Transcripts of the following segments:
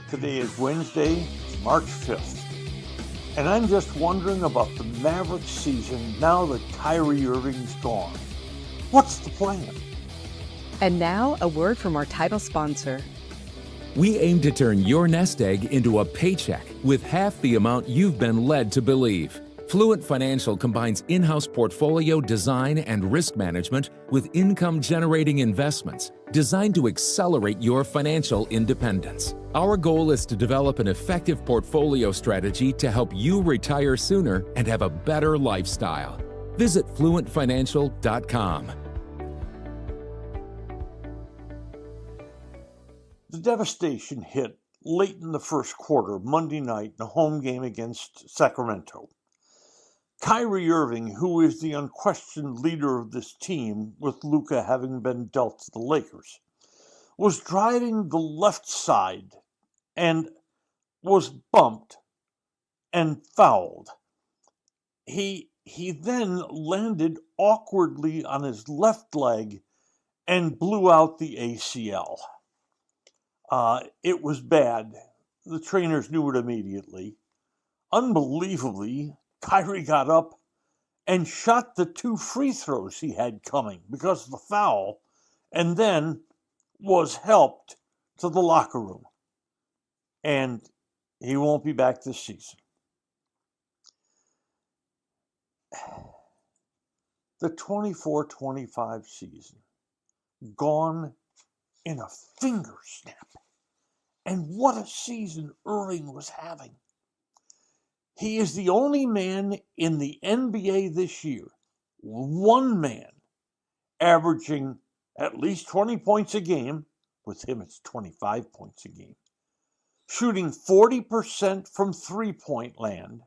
Today is Wednesday, March 5th, and I'm just wondering about the Mavericks season now that Kyrie Irving's gone. What's the plan? And now, a word from our title sponsor. We aim to turn your nest egg into a paycheck with half the amount you've been led to believe. Fluent Financial combines in-house portfolio design and risk management with income-generating investments designed to accelerate your financial independence. Our goal is to develop an effective portfolio strategy to help you retire sooner and have a better lifestyle. Visit fluentfinancial.com. The devastation hit late in the first quarter, Monday night, in a home game against Sacramento. Kyrie Irving, who is the unquestioned leader of this team, with Luka having been dealt to the Lakers, was driving the left side and was bumped and fouled. He then landed awkwardly on his left leg and blew out the ACL. It was bad. The trainers knew it immediately. Unbelievably, Kyrie got up and shot the 2 free throws he had coming because of the foul, and then was helped to the locker room. And he won't be back this season. The 24-25 season, gone in a finger snap. And what a season Irving was having. He is the only man in the NBA this year, one man, averaging at least 20 points a game. With him, it's 25 points a game. Shooting 40% from three-point land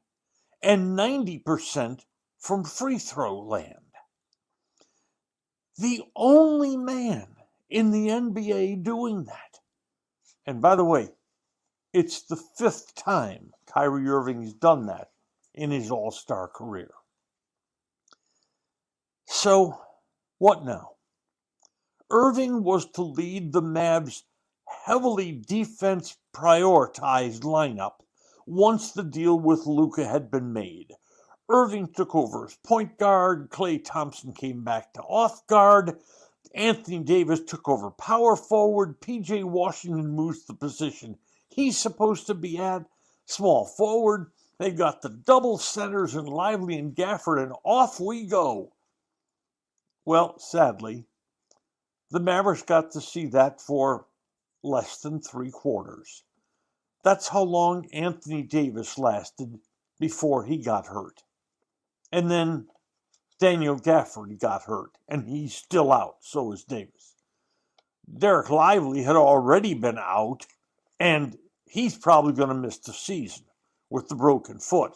and 90% from free throw land. The only man in the NBA doing that. And by the way, it's the 5th time Kyrie Irving's done that in his all-star career. So, what now? Irving was to lead the Mavs' heavily defense-prioritized lineup once the deal with Luka had been made. Irving took over as point guard, Klay Thompson came back to off guard, Anthony Davis took over power forward, P.J. Washington moves the position he's supposed to be at, small forward. They've got the double centers in Lively and Gafford, and off we go. Well, sadly, the Mavericks got to see that for less than 3 quarters. That's how long Anthony Davis lasted before he got hurt. And then Daniel Gafford got hurt, and he's still out, so is Davis. Derek Lively had already been out, and he's probably going to miss the season with the broken foot.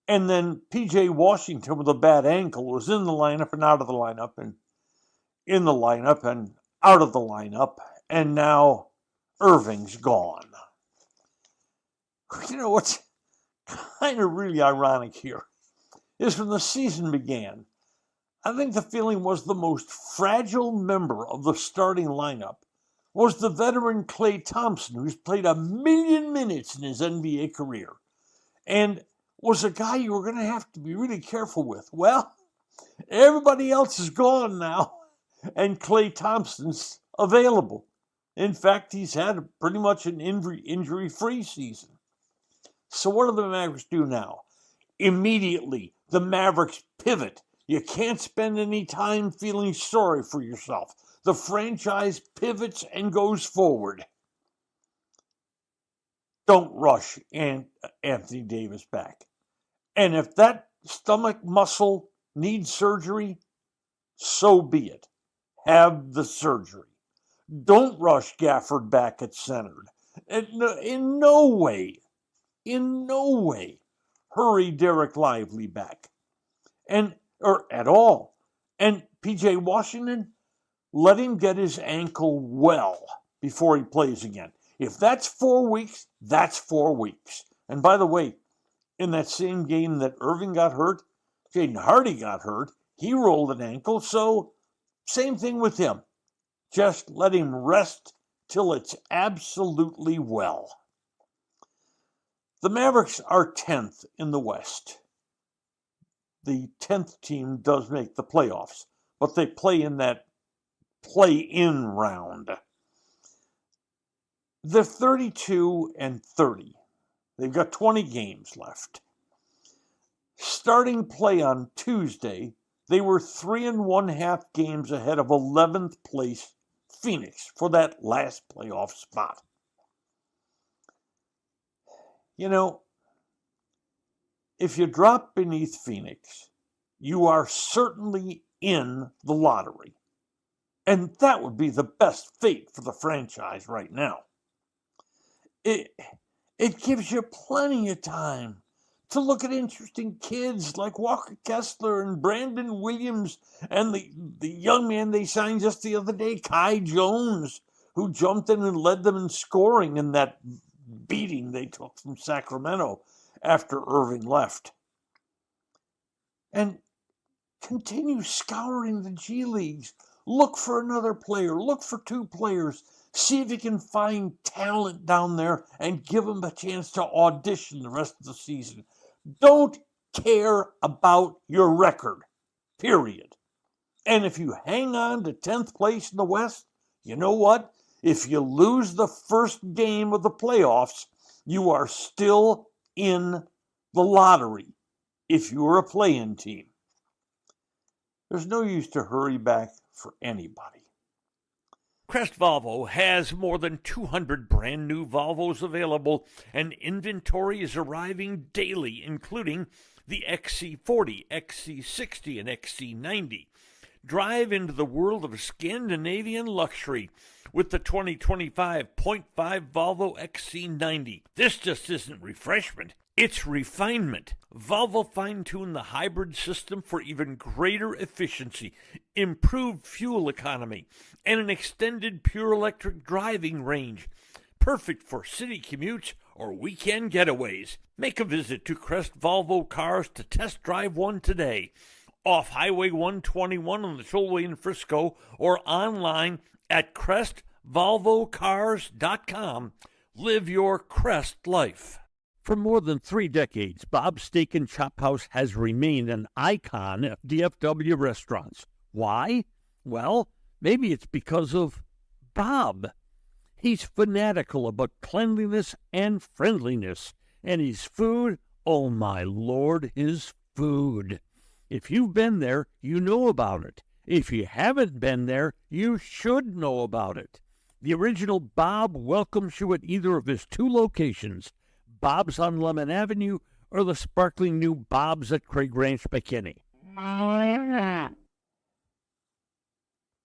And then P.J. Washington with a bad ankle was in the lineup and out of the lineup, and in the lineup and out of the lineup, and now Irving's gone. You know what's kind of really ironic here is when the season began, I think the feeling was the most fragile member of the starting lineup was the veteran Klay Thompson, who's played 1 million minutes in his NBA career, and was a guy you were going to have to be really careful with. Well, everybody else is gone now, and Klay Thompson's available. In fact, he's had pretty much an injury-free season. So what do the Mavericks do now? Immediately, the Mavericks pivot. You can't spend any time feeling sorry for yourself. The franchise pivots and goes forward. Don't rush Anthony Davis back. And if that stomach muscle needs surgery, so be it. Have the surgery. Don't rush Gafford back at center. In no way, hurry Derek Lively back. Or at all. And P.J. Washington, let him get his ankle well before he plays again. If that's 4 weeks, that's 4 weeks. And by the way, in that same game that Irving got hurt, Jaden Hardy got hurt. He rolled an ankle, so same thing with him. Just let him rest till it's absolutely well. The Mavericks are 10th in the West. The 10th team does make the playoffs, but they play in that play-in round. They're 32-30. They've got 20 games left. Starting play on Tuesday, they were 3 1/2 games ahead of 11th place Phoenix for that last playoff spot. You know, if you drop beneath Phoenix, you are certainly in the lottery. And that would be the best fate for the franchise right now. It gives you plenty of time to look at interesting kids like Walker Kessler and Brandon Williams and the young man they signed just the other day, Kai Jones, who jumped in and led them in scoring in that beating they took from Sacramento after Irving left. And continue scouring the G Leagues. Look for another player. Look for 2 players. See if you can find talent down there and give them a chance to audition the rest of the season. Don't care about your record, period. And if you hang on to 10th place in the West, you know what? If you lose the first game of the playoffs, you are still in the lottery if you're a play-in team. There's no use to hurry back for anybody. Crest Volvo has more than 200 brand new Volvos available, and inventory is arriving daily, including the XC40, XC60, and XC90. Drive into the world of Scandinavian luxury with the 2025 0.5 Volvo XC90. This just isn't refreshment, it's refinement. Volvo fine-tuned the hybrid system for even greater efficiency, improved fuel economy, and an extended pure electric driving range. Perfect for city commutes or weekend getaways. Make a visit to Crest Volvo Cars to test drive one today. Off Highway 121 on the Tollway in Frisco or online at CrestVolvoCars.com. Live your Crest life. For more than 3 decades, Bob's Steak and Chop House has remained an icon of DFW restaurants. Why? Well, maybe it's because of Bob. He's fanatical about cleanliness and friendliness, and his food, oh my Lord, his food. If you've been there, you know about it. If you haven't been there, you should know about it. The original Bob welcomes you at either of his 2 locations, Bob's on Lemon Avenue or the sparkling new Bob's at Craig Ranch, McKinney.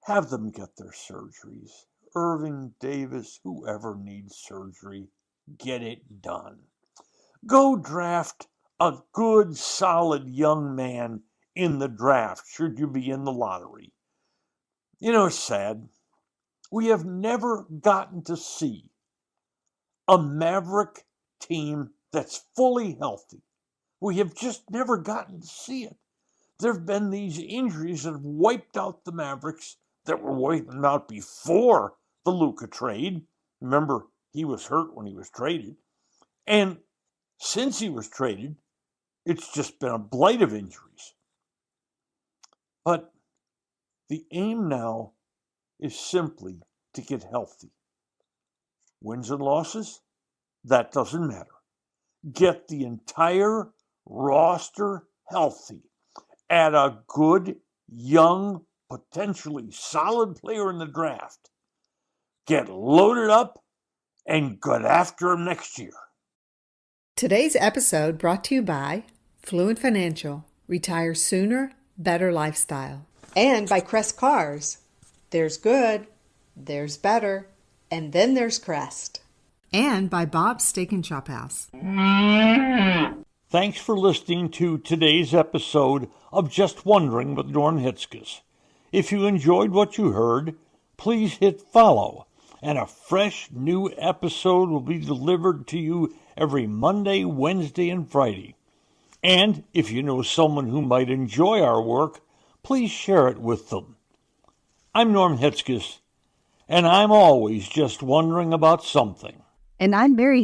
Have them get their surgeries. Irving, Davis, whoever needs surgery, get it done. Go draft a good, solid young man in the draft, should you be in the lottery. You know, it's sad. We have never gotten to see a Maverick team that's fully healthy. We have just never gotten to see it. There have been these injuries that have wiped out the Mavericks that were wiping out before the Luka trade. Remember, he was hurt when he was traded. And since he was traded, it's just been a blight of injuries. But the aim now is simply to get healthy. Wins and losses, that doesn't matter. Get the entire roster healthy. Add a good, young, potentially solid player in the draft. Get loaded up and get after him next year. Today's episode brought to you by Fluent Financial. Retire sooner, better lifestyle. And by Crest Cars. There's good, there's better, and then there's Crest. And by Bob's Steak and Chop House. Thanks for listening to today's episode of Just Wondering with Norm Hitzges. If you enjoyed what you heard, please hit follow, and a fresh new episode will be delivered to you every Monday, Wednesday, and Friday. And if you know someone who might enjoy our work, please share it with them. I'm Norm Hitzges, And I'm always just wondering about something. And I'm Mary